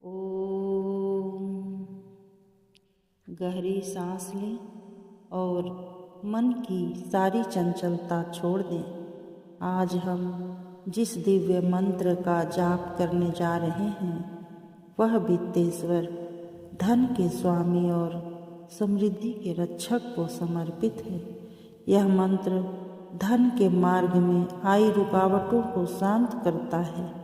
ओम। गहरी सांस लें और मन की सारी चंचलता छोड़ दें। आज हम जिस दिव्य मंत्र का जाप करने जा रहे हैं वह वित्तेश्वर, धन के स्वामी और समृद्धि के रक्षक को समर्पित है। यह मंत्र धन के मार्ग में आई रुकावटों को शांत करता है,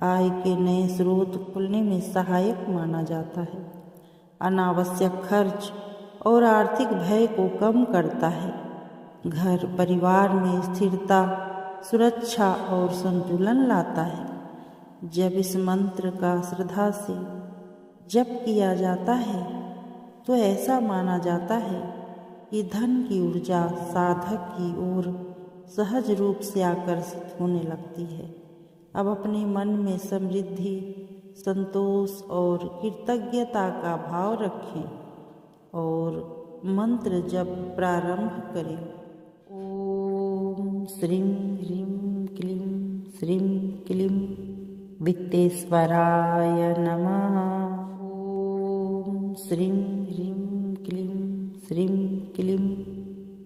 आय के नए स्रोत खुलने में सहायक माना जाता है, अनावश्यक खर्च और आर्थिक भय को कम करता है, घर परिवार में स्थिरता, सुरक्षा और संतुलन लाता है। जब इस मंत्र का श्रद्धा से जप किया जाता है तो ऐसा माना जाता है कि धन की ऊर्जा साधक की ओर सहज रूप से आकर्षित होने लगती है। अब अपने मन में समृद्धि, संतोष और कृतज्ञता का भाव रखें और मंत्र जप प्रारंभ करें। ओम श्रीं ह्रीं क्लीं श्रीं क्लीं वित्तेश्वराय नमः। ओम श्रीं ह्रीं क्लीं श्रीं क्लीं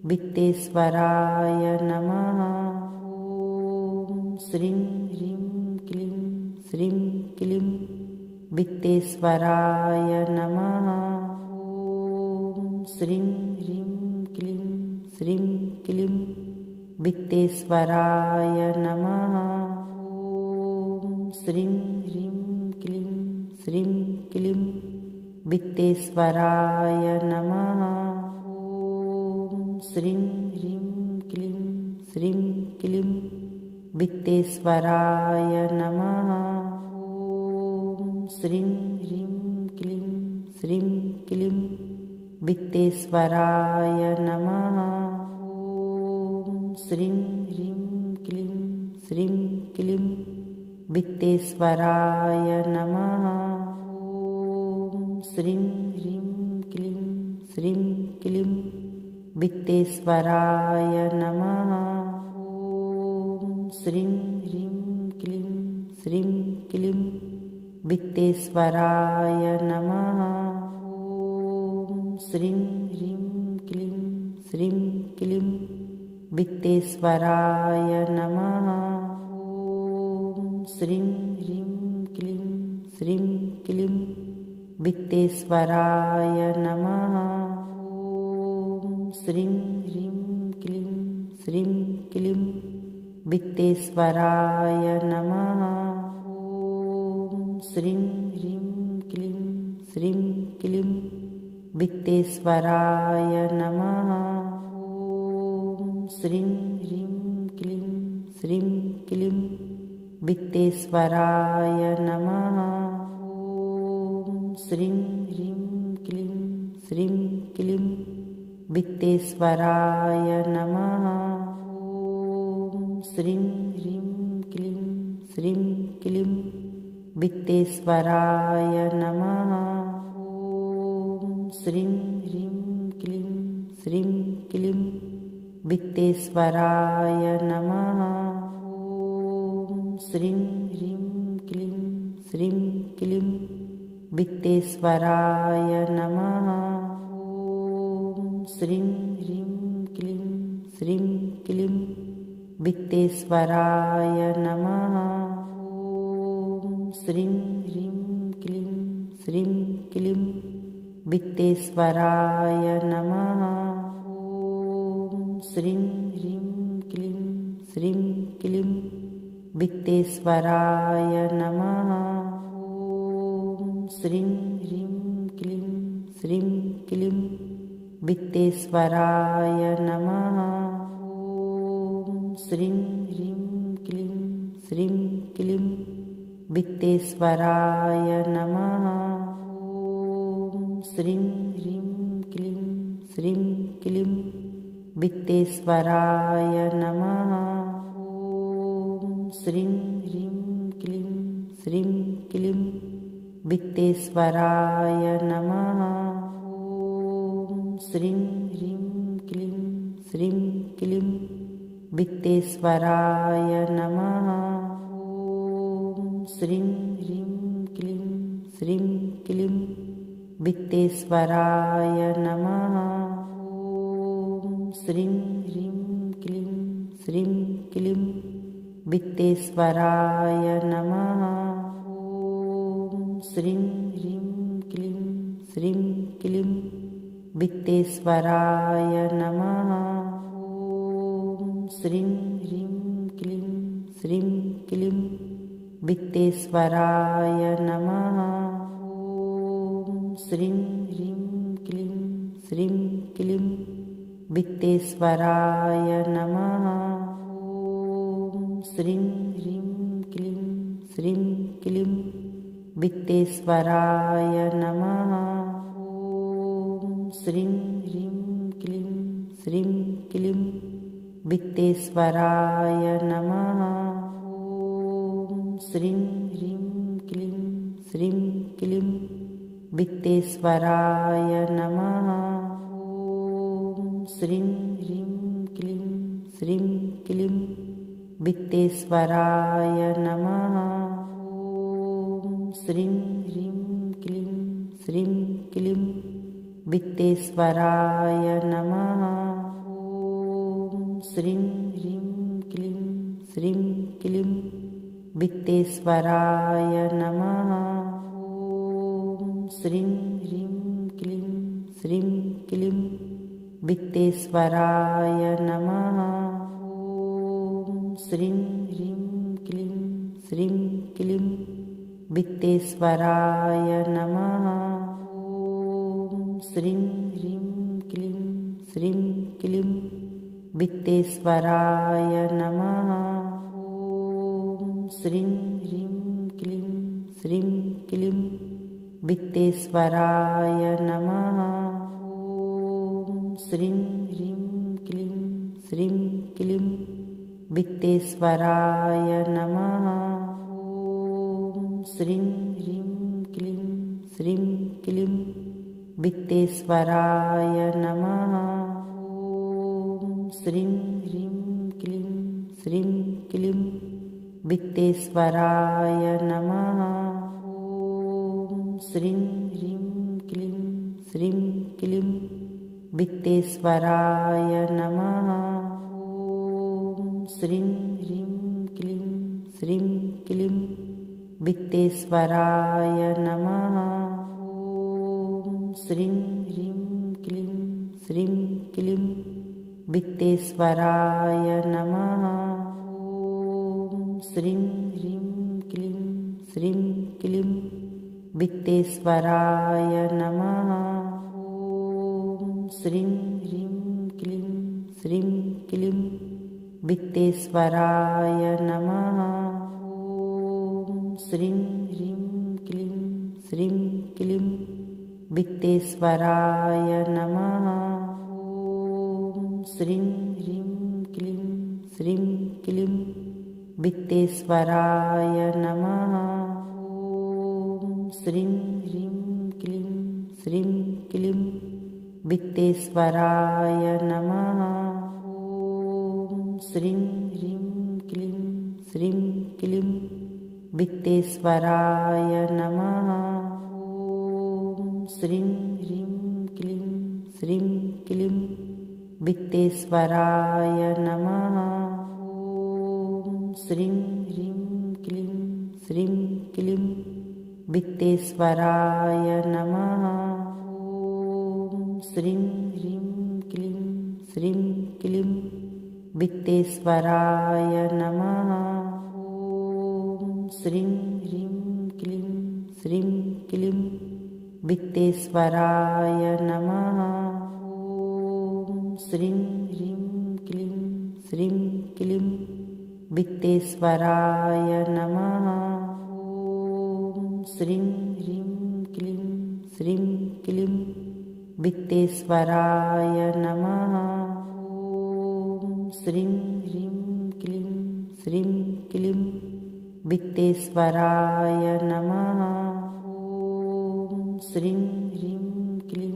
वित्तेश्वराय नमः। ओम श्रीं ह्रीं क्लीं श्रीं क्लीं वित्तेश्वराय नमः। ओम श्रीं ह्रीं क्लीं श्रीं क्लीं वित्तेश्वराय नमः। ओम श्रीं ह्रीं क्लीं श्रीं क्लीं वित्तेश्वराय नमः। ओम श्रीं ह्रीं क्लीं श्रीं क्लीं वित्तेश्वराय नमः। ओम श्रीं ह्रीं क्लीं श्रीं क्लीं वित्तेश्वराय नमः। ओम श्रीं ह्रीं क्लीं श्रीं क्लीं वित्तेश्वराय नमः। ओम श्रीं ह्रीं क्लीं श्रीं क्लीं वित्तेश्वराय नमः। ओम श्रीं ह्रीं क्लीं श्रीं क्लीं वित्तेश्वराय नमः। ओम श्रीं ह्रीं क्लीं श्रीं क्लीं वित्तेश्वराय नमः। ओम श्रीं ह्रीं क्लीं श्रीं क्लीं वित्तेश्वराय नमः। ओम श्रीं ह्रीं क्लीं श्रीं क्लीं वित्तेश्वराय नमः। ओम श्रीं ह्रीं क्लीं श्रीं क्लीं वित्तेश्वराय नमः। ओम श्रीं ह्रीं क्लीं श्रीं क्लीं वित्तेश्वराय नमः। ओम श्रीं ह्रीं क्लीं श्रीं क्लीं वित्तेश्वराय नमः। ओम श्रीं ह्रीं क्लीं श्रीं क्लीं वित्तेश्वराय नमः। ओम श्रीं ह्रीं क्लीं श्रीं क्लीं वित्तेश्वराय नमः। ओम श्रीं ह्रीं क्लीं श्रीं क्लीं वित्तेश्वराय नमः। ओम श्रीं ह्रीं क्लीं श्रीं क्लीं वित्तेश्वराय नमः। ओम श्रीं ह्रीं क्लीं श्रीं क्लीं वित्तेश्वराय नमः। ओम श्रीं ह्रीं क्लीं श्रीं क्लीं वित्तेश्वराय नमः। ओम श्रीं ह्रीं क्लीं श्रीं क्लीं वित्तेश्वराय नमः। ओम श्रीं ह्रीं क्लीं श्रीं क्लीं वित्तेश्वराय नमः। ओम श्रीं ह्रीं क्लीं श्रीं क्लीं वित्तेश्वराय नमः। ओम श्रीं ह्रीं क्लीं श्रीं क्लीं वित्तेश्वराय नमः। ओम श्रीं ह्रीं क्लीं श्रीं क्लीं वित्तेश्वराय नमः। ओम श्रीं ह्रीं क्लीं श्रीं क्लीं वित्तेश्वराय नमः। ॐ श्रीं ह्रीं क्लीं श्रीं क्लीं वित्तेश्वराय नमः। ॐ श्रीं ह्रीं क्लीं श्रीं क्लीं वित्तेश्वराय नमः। ॐ श्रीं ह्रीं क्लीं श्रीं क्लीं वित्तेश्वराय नमः। ॐ श्रीं ह्रीं क्लीं श्रीं क्लीं वित्तेश्वराय नमः। ॐ श्रीं ह्रीं क्लीं श्रीं क्लीं वित्तेश्वराय नमः। ॐ श्रीं ह्रीं क्लीं श्रीं क्लीं वित्तेश्वराय नमः। ॐ श्रीं ह्रीं क्लीं श्रीं क्लीं वित्तेश्वराय नमः। ॐ श्रीं ह्रीं क्लीं श्रीं क्लीं वित्तेश्वराय नमः। ॐ श्रीं ह्रीं क्लीं श्रीं क्लीं वित्तेश्वराय नमः। ॐ श्रीं ह्रीं क्लीं श्रीं क्लीं वित्तेश्वराय नमः। ॐ श्रीं ह्रीं क्लीं श्रीं क्लीं वित्तेश्वराय नमः। ॐ श्रीं ह्रीं क्लीं श्रीं क्लीं वित्तेश्वराय नमः। ॐ श्रीं ह्रीं क्लीं श्रीं क्लीं वित्तेश्वराय नमः। ॐ श्रीं ह्रीं क्लीं श्रीं क्लीं वित्तेश्वराय नमः। ॐ श्रीं ह्रीं क्लीं श्रीं क्लीं वित्तेश्वराय नमः। ॐ श्रीं ह्रीं क्लीं श्रीं क्लीं वित्तेश्वराय नमः। ॐ श्रीं ह्रीं क्लीं श्रीं क्लीं वित्तेश्वराय नमः। ॐ श्रीं ह्रीं क्लीं श्रीं क्लीं वित्तेश्वराय नमः। ॐ श्रीं ह्रीं क्लीं श्रीं क्लीं वित्तेश्वराय नमः। ॐ श्रीं ह्रीं क्लीं श्रीं क्लीं वित्तेश्वराय नमः। ॐ श्रीं ह्रीं क्लीं श्रीं क्लीं वित्तेश्वराय नमः। ॐ श्रीं ह्रीं क्लीं श्रीं क्लीं वित्तेश्वराय नमः। ॐ श्रीं ह्रीं क्लीं श्रीं क्लीं वित्तेश्वराय नमः। ॐ श्रीं ह्रीं क्लीं श्रीं क्लीं वित्तेश्वराय नमः। ॐ श्रीं ह्रीं क्लीं श्रीं क्लीं वित्तेश्वराय नमः। ॐ श्रीं ह्रीं क्लीं श्रीं क्लीं वित्तेश्वराय नमः। ॐ श्रीं ह्रीं क्लीं श्रीं क्लीं वित्तेश्वराय नमः। ॐ श्रीं ह्रीं क्लीं श्रीं क्लीं वित्तेश्वराय नमः। ॐ श्रीं ह्रीं क्लीं श्रीं क्लीं वित्तेश्वराय नमः। ॐ श्रीं ह्रीं क्लीं श्रीं क्लीं वित्तेश्वराय नमः। ॐ श्रीं ह्रीं क्लीं श्रीं क्लीं वित्तेश्वराय नमः। ॐ श्रीं ह्रीं क्लीं श्रीं क्लीं वित्तेश्वराय नमः। ॐ श्रीं ह्रीं क्लीं श्रीं क्लीं वित्तेश्वराय नमः। ॐ श्रीं ह्रीं क्लीं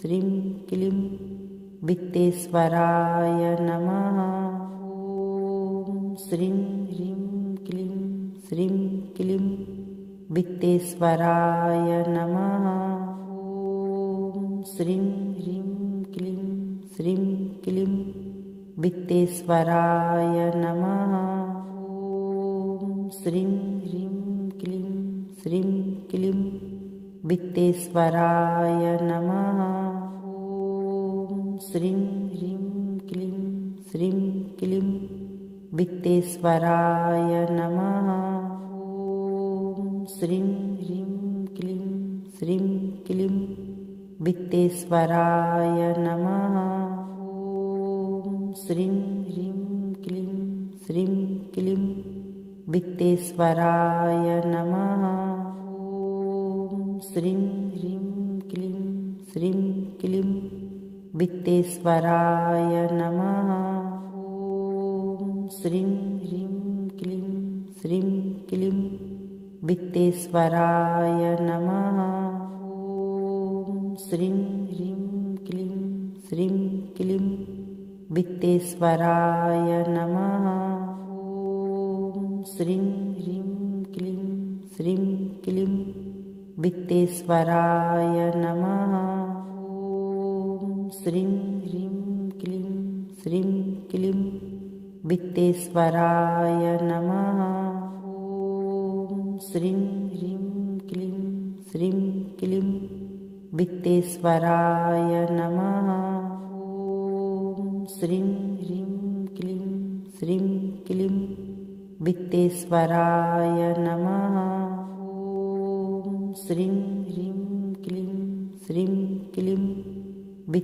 श्रीं क्लीं वित्तेश्वराय नमः। ॐ श्रीं ह्रीं क्लीं श्रीं क्लीं वित्तेश्वराय नमः। ॐ श्रीं ह्रीं क्लीं श्रीं क्लीं वित्तेश्वराय नमः। ॐ श्रीं ह्रीं क्लीं श्रीं क्लीं वित्तेश्वराय नमः। ॐ श्रीं ह्रीं क्लीं श्रीं क्लीं वित्तेश्वराय नमः। ॐ श्रीं ह्रीं क्लीं श्रीं क्लीं वित्तेश्वराय नमः। ॐ श्रीं ह्रीं क्लीं श्रीं क्लीं वित्तेश्वराय नमः। ॐ श्रीं ह्रीं क्लीं श्रीं क्लीं वित्तेश्वराय नमः। ॐ श्रीं ह्रीं क्लीं श्रीं क्लीं वित्तेश्वराय नमः। ॐ श्रीं ह्रीं क्लीं श्रीं क्लीं वित्तेश्वराय नमः। ॐ श्रीं ह्रीं क्लीं श्रीं क्लीं वित्तेश्वराय नमः। ॐ श्रीं ह्रीं क्लीं श्रीं क्लीं वित्तेश्वराय नमः। ॐ श्रीं ह्रीं क्लीं श्रीं क्लीं वित्तेश्वराय नमः। ॐ श्रीं ह्रीं क्लीं श्रीं क्लीं वित्तेश्वराय नमः। ॐ श्रीं ह्रीं क्लीं श्रीं क्लीं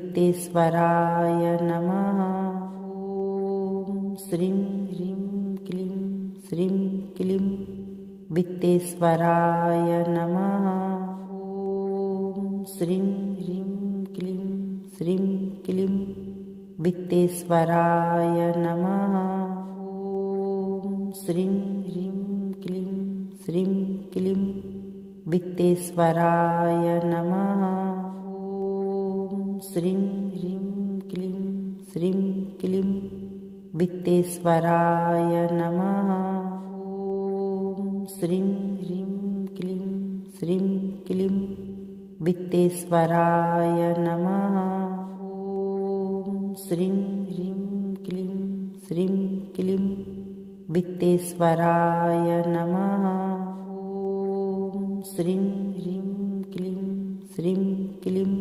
वित्तेश्वराय नमः। ॐ श्रीं ह्रीं क्लीं श्रीं क्लीं वित्तेश्वराय नमः। ॐ श्रीं ह्रीं क्लीं श्रीं क्लीं वित्तेश्वराय नमः। ॐ श्रीं ह्रीं क्लीं श्रीं क्लीं वित्तेश्वराय नमः। ॐ श्रीं ह्रीं क्लीं श्रीं क्लीं वित्तेश्वराय नमः। ॐ श्रीं ह्रीं क्लीं श्रीं क्लीं वित्तेश्वराय नमः। ॐ श्रीं ह्रीं क्लीं श्रीं क्लीं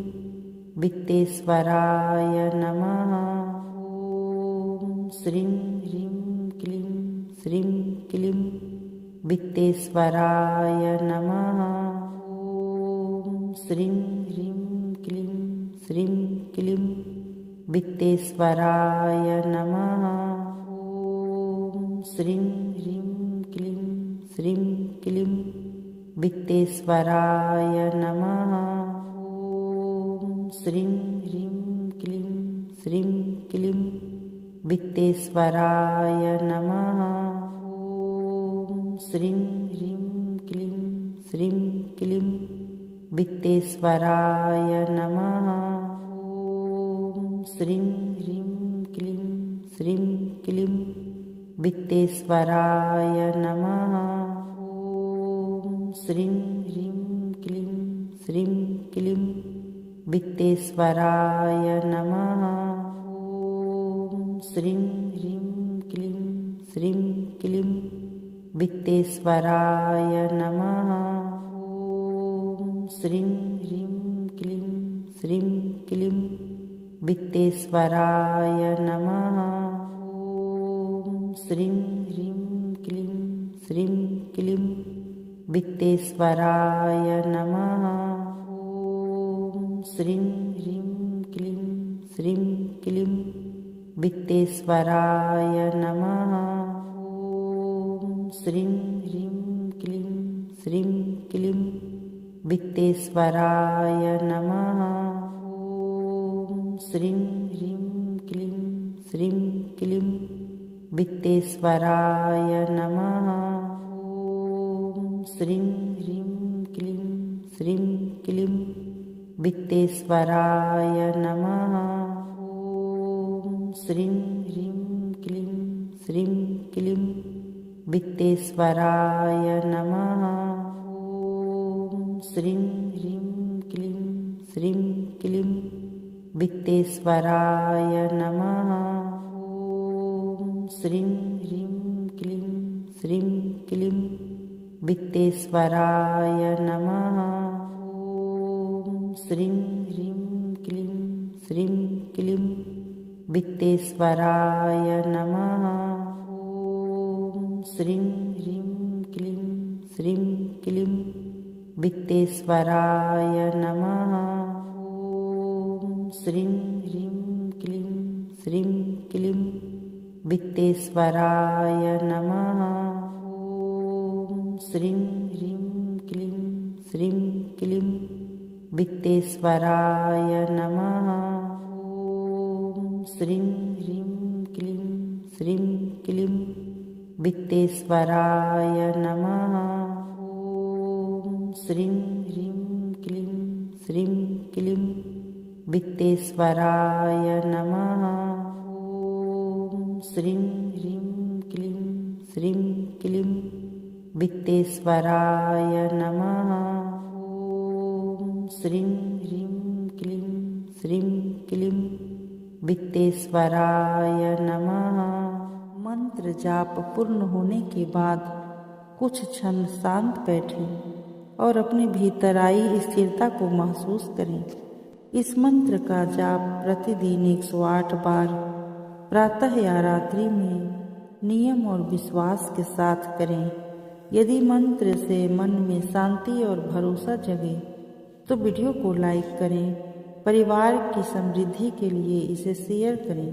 वित्तेश्वराय नमः। ॐ श्रीं ह्रीं क्लीं श्रीं क्लीं वित्तेश्वराय नमः। ॐ श्रीं ह्रीं क्लीं श्रीं क्लीं वित्तेश्वराय नमः। ॐ श्रीं ह्रीं क्लीं श्रीं क्लीं वित्तेश्वराय नमः। ॐ श्रीं ह्रीं क्लीं श्रीं क्लीं वित्तेश्वराय नमः। ॐ श्रीं ह्रीं क्लीं श्रीं क्लीं वित्तेश्वराय नमः। ॐ श्रीं ह्रीं क्लीं श्रीं क्लीं वित्तेश्वराय नमः। ॐ श्रीं ह्रीं क्लीं श्रीं क्लीं वित्तेश्वराय नमः। ॐ श्रीं ह्रीं क्लीं श्रीं क्लीं वित्तेश्वराय नमः। ॐ श्रीं ह्रीं क्लीं श्रीं क्लीं वित्तेश्वराय नमः। ॐ श्रीं ह्रीं क्लीं श्रीं क्लीं वित्तेश्वराय नमः। ॐ श्रीं ह्रीं क्लीं श्रीं क्लीं वित्तेश्वराय नमः। ॐ श्रीं ह्रीं क्लीं श्रीं क्लीं वित्तेश्वराय नमः। ॐ श्रीं ह्रीं क्लीं श्रीं क्लीं वित्तेश्वराय नमः। ॐ श्रीं ह्रीं क्लीं श्रीं क्लीं वित्तेश्वराय नमः। ॐ श्रीं ह्रीं क्लीं श्रीं क्लीं वित्तेश्वराय नमः। ॐ श्रीं ह्रीं क्लीं श्रीं क्लीं वित्तेश्वराय नमः। श्रीं ह्रीं क्लीं श्रीं क्लीं वित्तेश्वराय नमः। ॐ श्रीं ह्रीं क्लीं श्रीं क्लीं वित्तेश्वराय नमः। ॐ श्रीं ह्रीं क्लीं श्रीं क्लीं वित्तेश्वराय नमः। ॐ श्रीं ह्रीं क्लीं श्रीं क्लीं वित्तेश्वराय नमः। ॐ श्रीं ह्रीं क्लीं श्रीं क्लीं वित्तेश्वराय नमः। ॐ श्रीं ह्रीं क्लीं श्रीं क्लीं वित्तेश्वराय नमः। ॐ श्रीं ह्रीं क्लीं श्रीं क्लीं वित्तेश्वराय नमः। ॐ श्रीं ह्रीं क्लीं श्रीं क्लीं वित्तेश्वराय नमः। ॐ श्रीं ह्रीं क्लीं श्रीं क्लीं वित्तेश्वराय नमः। ॐ श्रीं ह्रीं क्लीं श्रीं क्लीं वित्तेश्वराय नमः। मंत्र जाप पूर्ण होने के बाद कुछ क्षण शांत बैठें और अपने भीतर आई स्थिरता को महसूस करें। इस मंत्र का जाप प्रतिदिन 108 बार प्रातः या रात्रि में नियम और विश्वास के साथ करें। यदि मंत्र से मन में शांति और भरोसा जगे तो वीडियो को लाइक करें, परिवार की समृद्धि के लिए इसे शेयर करें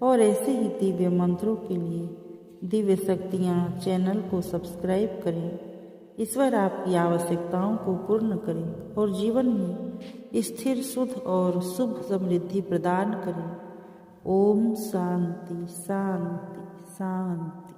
और ऐसे ही दिव्य मंत्रों के लिए दिव्य शक्तियाँ चैनल को सब्सक्राइब करें। ईश्वर आपकी आवश्यकताओं को पूर्ण करें और जीवन में स्थिर, शुद्ध और शुभ समृद्धि प्रदान करें। ओम शांति शांति शांति।